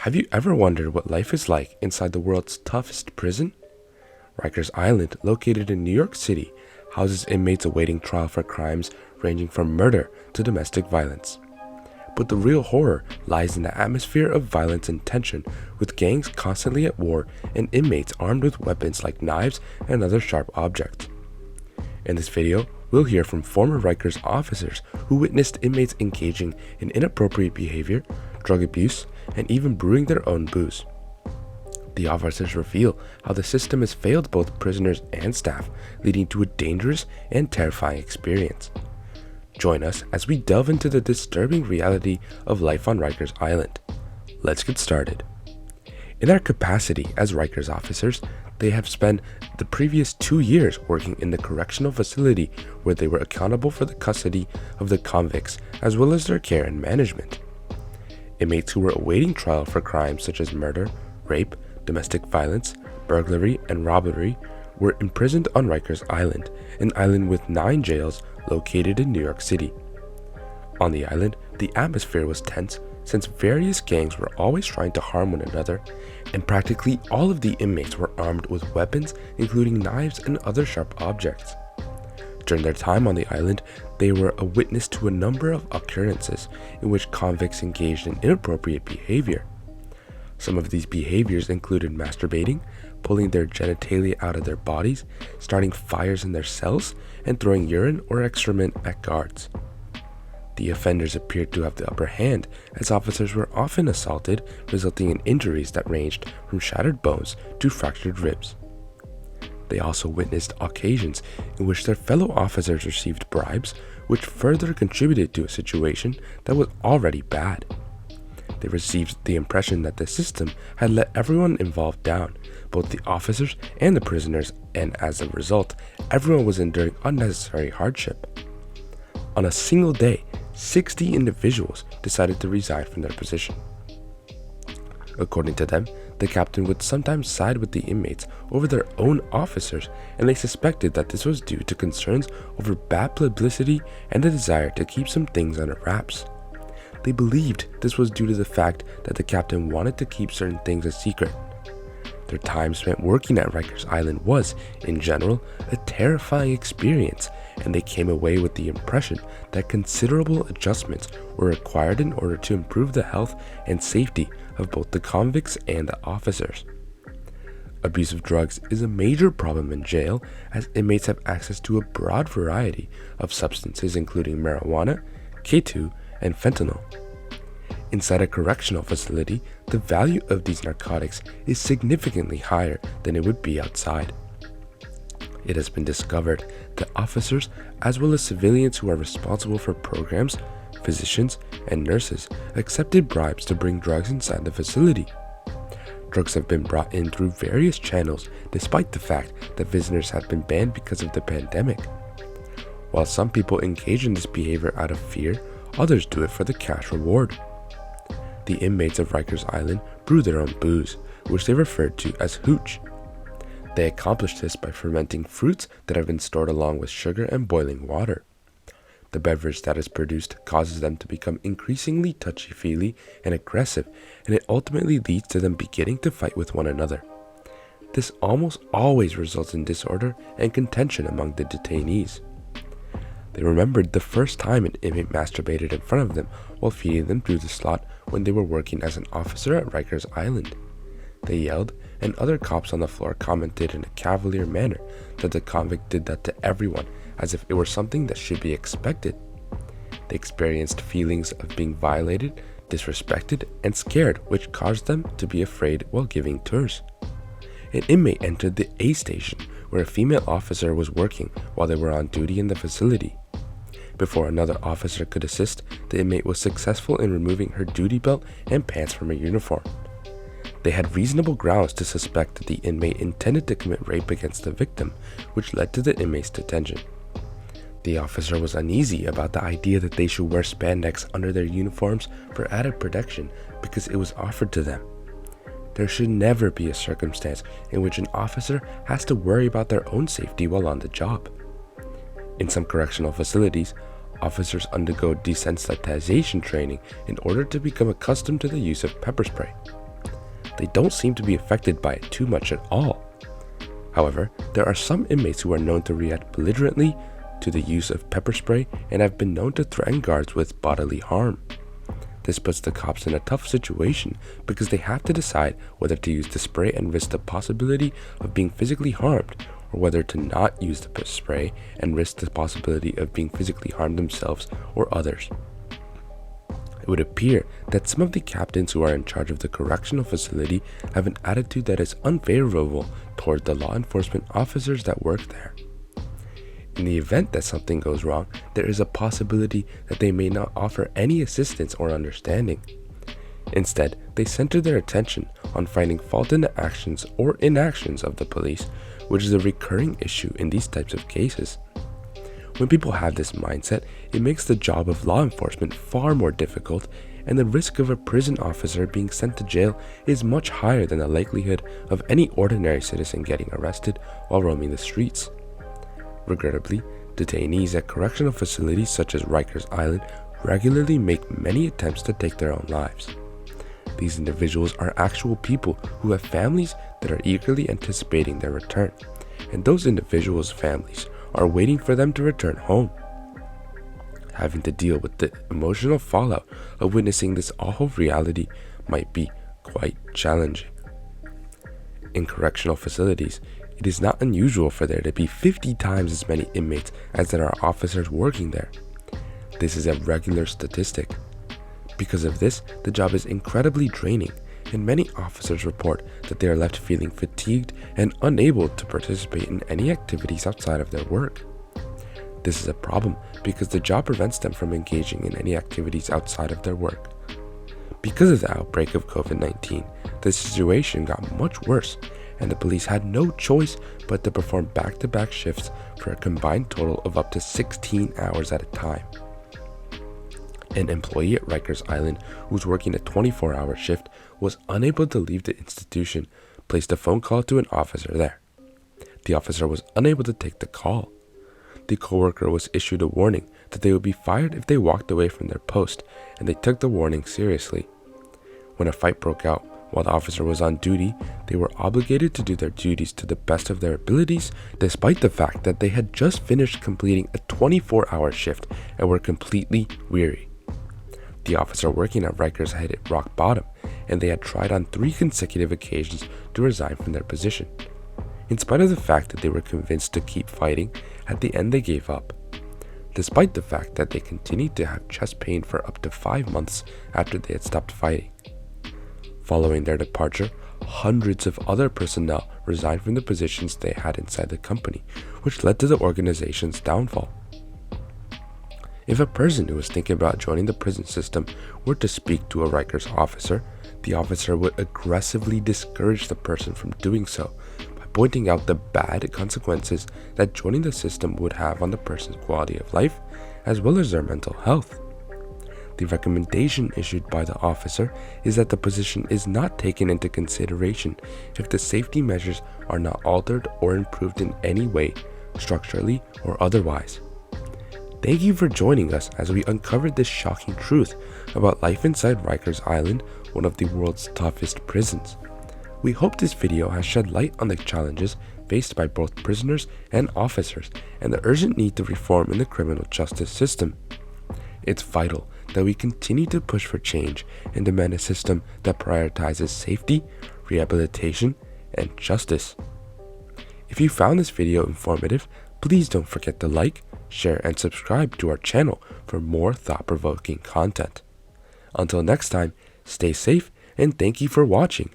Have you ever wondered what life is like inside the world's toughest prison? Rikers Island, located in New York City, houses inmates awaiting trial for crimes ranging from murder to domestic violence. But the real horror lies in the atmosphere of violence and tension, with gangs constantly at war and inmates armed with weapons like knives and other sharp objects. In this video, we'll hear from former Rikers officers who witnessed inmates engaging in inappropriate behavior, drug abuse, and even brewing their own booze. The officers reveal how the system has failed both prisoners and staff, leading to a dangerous and terrifying experience. Join us as we delve into the disturbing reality of life on Rikers Island. Let's get started. In their capacity as Rikers officers, they have spent the previous 2 years working in the correctional facility where they were accountable for the custody of the convicts as well as their care and management. Inmates who were awaiting trial for crimes such as murder, rape, domestic violence, burglary, and robbery were imprisoned on Rikers Island, an island with 9 jails located in New York City. On the island, the atmosphere was tense since various gangs were always trying to harm one another, and practically all of the inmates were armed with weapons, including knives and other sharp objects. During their time on the island, they were a witness to a number of occurrences in which convicts engaged in inappropriate behavior. Some of these behaviors included masturbating, pulling their genitalia out of their bodies, starting fires in their cells, and throwing urine or excrement at guards. The offenders appeared to have the upper hand, as officers were often assaulted, resulting in injuries that ranged from shattered bones to fractured ribs. They also witnessed occasions in which their fellow officers received bribes, which further contributed to a situation that was already bad. They received the impression that the system had let everyone involved down, both the officers and the prisoners, and as a result, everyone was enduring unnecessary hardship. On a single day, 60 individuals decided to resign from their position. According to them, the captain would sometimes side with the inmates over their own officers, and they suspected that this was due to concerns over bad publicity and a desire to keep some things under wraps. They believed this was due to the fact that the captain wanted to keep certain things a secret. Their time spent working at Rikers Island was, in general, a terrifying experience, and they came away with the impression that considerable adjustments were required in order to improve the health and safety of both the convicts and the officers. Abuse of drugs is a major problem in jail, as inmates have access to a broad variety of substances including marijuana, K2, and fentanyl. Inside a correctional facility, the value of these narcotics is significantly higher than it would be outside. It has been discovered that officers, as well as civilians who are responsible for programs, physicians, and nurses, accepted bribes to bring drugs inside the facility. Drugs have been brought in through various channels, despite the fact that visitors have been banned because of the pandemic. While some people engage in this behavior out of fear, others do it for the cash reward. The inmates of Rikers Island brew their own booze, which they referred to as hooch. They accomplish this by fermenting fruits that have been stored along with sugar and boiling water. The beverage that is produced causes them to become increasingly touchy-feely and aggressive, and it ultimately leads to them beginning to fight with one another. This almost always results in disorder and contention among the detainees. They remembered the first time an inmate masturbated in front of them while feeding them through the slot when they were working as an officer at Rikers Island. They yelled, and other cops on the floor commented in a cavalier manner that the convict did that to everyone, as if it were something that should be expected. They experienced feelings of being violated, disrespected, and scared, which caused them to be afraid while giving tours. An inmate entered the A station, where a female officer was working while they were on duty in the facility. Before another officer could assist, the inmate was successful in removing her duty belt and pants from her uniform. They had reasonable grounds to suspect that the inmate intended to commit rape against the victim, which led to the inmate's detention. The officer was uneasy about the idea that they should wear spandex under their uniforms for added protection because it was offered to them. There should never be a circumstance in which an officer has to worry about their own safety while on the job. In some correctional facilities, officers undergo desensitization training in order to become accustomed to the use of pepper spray. they don't seem to be affected by it too much at all. However, there are some inmates who are known to react belligerently to the use of pepper spray and have been known to threaten guards with bodily harm. This puts the cops in a tough situation because they have to decide whether to use the spray and risk the possibility of being physically harmed, or whether to not use the spray and risk the possibility of being physically harmed themselves or others. It would appear that some of the captains who are in charge of the correctional facility have an attitude that is unfavorable toward the law enforcement officers that work there. In the event that something goes wrong, there is a possibility that they may not offer any assistance or understanding. Instead, they center their attention on finding fault in the actions or inactions of the police, which is a recurring issue in these types of cases. When people have this mindset, it makes the job of law enforcement far more difficult, and the risk of a prison officer being sent to jail is much higher than the likelihood of any ordinary citizen getting arrested while roaming the streets. Regrettably, detainees at correctional facilities such as Rikers Island regularly make many attempts to take their own lives. These individuals are actual people who have families that are eagerly anticipating their return, and those individuals' families are waiting for them to return home. Having to deal with the emotional fallout of witnessing this awful reality might be quite challenging. In correctional facilities, it is not unusual for there to be 50 times as many inmates as there are officers working there. This is a regular statistic. Because of this, the job is incredibly draining, and many officers report that they are left feeling fatigued and unable to participate in any activities outside of their work. This is a problem because the job prevents them from engaging in any activities outside of their work. Because of the outbreak of COVID-19, the situation got much worse, and the police had no choice but to perform back-to-back shifts for a combined total of up to 16 hours at a time. An employee at Rikers Island who was working a 24-hour shift was unable to leave the institution, placed a phone call to an officer there. The officer was unable to take the call. The coworker was issued a warning that they would be fired if they walked away from their post, and they took the warning seriously. When a fight broke out while the officer was on duty, they were obligated to do their duties to the best of their abilities, despite the fact that they had just finished completing a 24-hour shift and were completely weary. The officer working at Rikers had hit rock bottom, and they had tried on 3 consecutive occasions to resign from their position. In spite of the fact that they were convinced to keep fighting, at the end they gave up. Despite the fact that they continued to have chest pain for up to 5 months after they had stopped fighting. Following their departure, hundreds of other personnel resigned from the positions they had inside the company, which led to the organization's downfall. If a person who was thinking about joining the prison system were to speak to a Rikers officer, the officer would aggressively discourage the person from doing so by pointing out the bad consequences that joining the system would have on the person's quality of life, as well as their mental health. The recommendation issued by the officer is that the position is not taken into consideration if the safety measures are not altered or improved in any way, structurally or otherwise. Thank you for joining us as we uncovered this shocking truth about life inside Rikers Island, one of the world's toughest prisons. We hope this video has shed light on the challenges faced by both prisoners and officers and the urgent need to reform in the criminal justice system. It's vital that we continue to push for change and demand a system that prioritizes safety, rehabilitation, and justice. If you found this video informative, please don't forget to like, share, and subscribe to our channel for more thought-provoking content. Until next time, stay safe and thank you for watching.